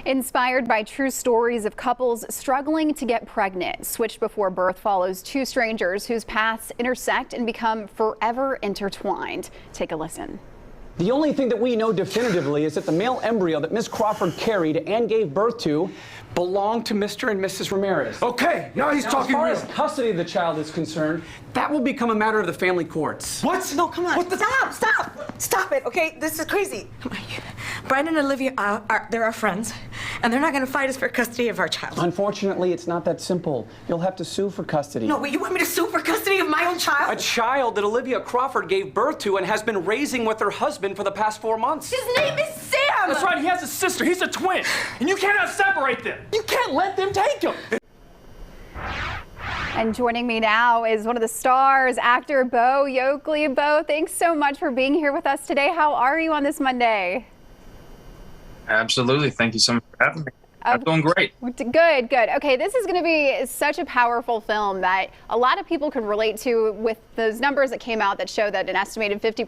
Inspired by true stories of couples struggling to get pregnant, Switched Before Birth follows two strangers whose paths intersect and become forever intertwined. Take a listen. The only thing that we know definitively is that the male embryo that Ms. Crawford carried and gave birth to belonged to Mr. and Mrs. Ramirez. Okay, now he's talking real. As far as custody of the child is concerned, that will become a matter of the family courts. What? No, come on. What the? Stop it, okay? This is crazy. Come on. Brian and Olivia they're our friends, and they're not going to fight us for custody of our child. Unfortunately, it's not that simple. You'll have to sue for custody. No, wait, you want me to sue for custody of my own child? A child that Olivia Crawford gave birth to and has been raising with her husband for the past 4 months. His name is Sam! That's right, he has a sister. He's a twin. And you cannot separate them. You can't let them take him. And joining me now is one of the stars, actor Bo Yokely. Bo, thanks so much for being here with us today. How are you on this Monday? Absolutely. Thank you so much for having me. I'm doing great. Good, good. Okay, this is going to be such a powerful film that a lot of people can relate to, with those numbers that came out that show that an estimated 15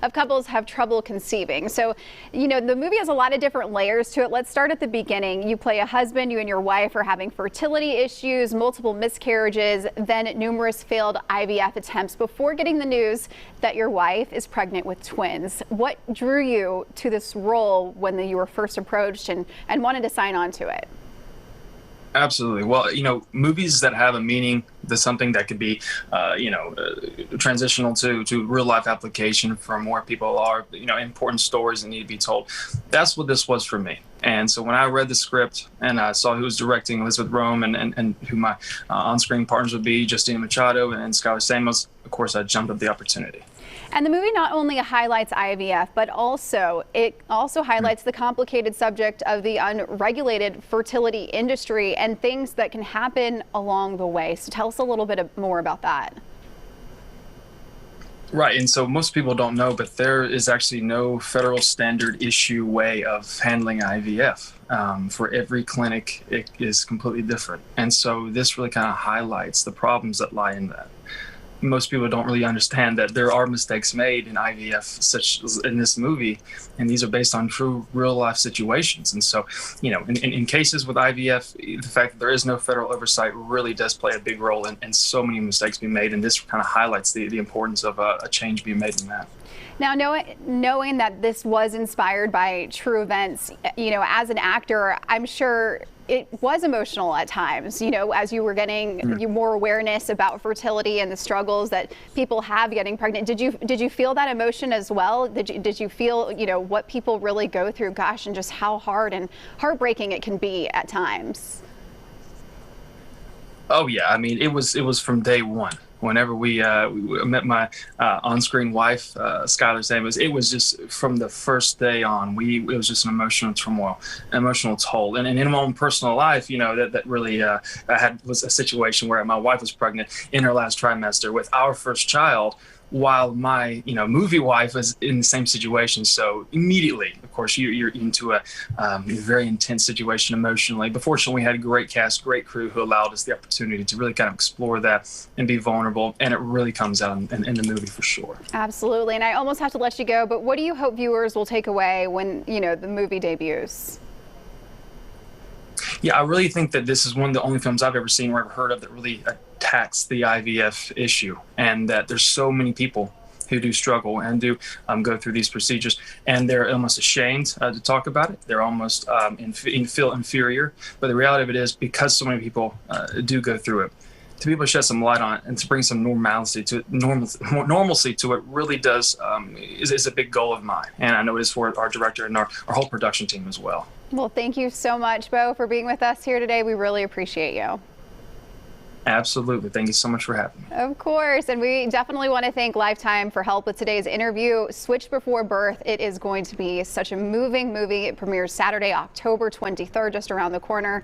of couples have trouble conceiving. So, you know, the movie has a lot of different layers to it. Let's start at the beginning. You play a husband, you and your wife are having fertility issues, multiple miscarriages, then numerous failed IVF attempts before getting the news that your wife is pregnant with twins. What drew you to this role when you were first approached and wanted to sign on to it? Absolutely. Well, you know, movies that have a meaning, that's something that could be, transitional to real life application for more people, are, you know, important stories that need to be told. That's what this was for me. And so when I read the script and I saw who was directing, Elizabeth Rome, and who my on-screen partners would be, Justina Machado and Skylar Samos, of course, I jumped at the opportunity. And the movie not only highlights IVF, but it also highlights the complicated subject of the unregulated fertility industry and things that can happen along the way. So tell us a little bit more about that. Right, and so most people don't know, but there is actually no federal standard issue way of handling IVF. For every clinic, it is completely different. And so this really kind of highlights the problems that lie in that. Most people don't really understand that there are mistakes made in IVF, such as in this movie, and these are based on true real-life situations. And so, you know, in cases with IVF, the fact that there is no federal oversight really does play a big role in so many mistakes being made, and this kind of highlights the importance of a change being made in that. Now, knowing that this was inspired by true events, you know, as an actor, I'm sure it was emotional at times, you know, as you were getting more awareness about fertility and the struggles that people have getting pregnant. Did you feel that emotion as well? Did you feel, you know, what people really go through, gosh, and just how hard and heartbreaking it can be at times? Oh yeah, I mean, it was from day one. Whenever we met my on-screen wife, Skylar Samos, it was just from the first day on. It was just an emotional turmoil, an emotional toll. And in my own personal life, you know, that really was a situation where my wife was pregnant in her last trimester with our first child, while my, you know, movie wife was in the same situation. So immediately, of course, you're into a very intense situation emotionally. But fortunately, we had a great cast, great crew who allowed us the opportunity to really kind of explore that and be vulnerable. And it really comes out in the movie for sure. Absolutely. And I almost have to let you go, but what do you hope viewers will take away when, you know, the movie debuts? Yeah, I really think that this is one of the only films I've ever seen or ever heard of that really attacks the IVF issue, and that there's so many people who do struggle and do go through these procedures, and they're almost ashamed to talk about it. They're almost feel inferior. But the reality of it is, because so many people do go through it, to be able to shed some light on it and to bring some normalcy to it really does is a big goal of mine, and I know it is for our director and our whole production team as well. Well, thank you so much, Bo, for being with us here today. We really appreciate you. Absolutely. Thank you so much for having me. Of course. And we definitely want to thank Lifetime for help with today's interview. Switched Before Birth. It is going to be such a moving movie. It premieres Saturday, October 23rd, just around the corner.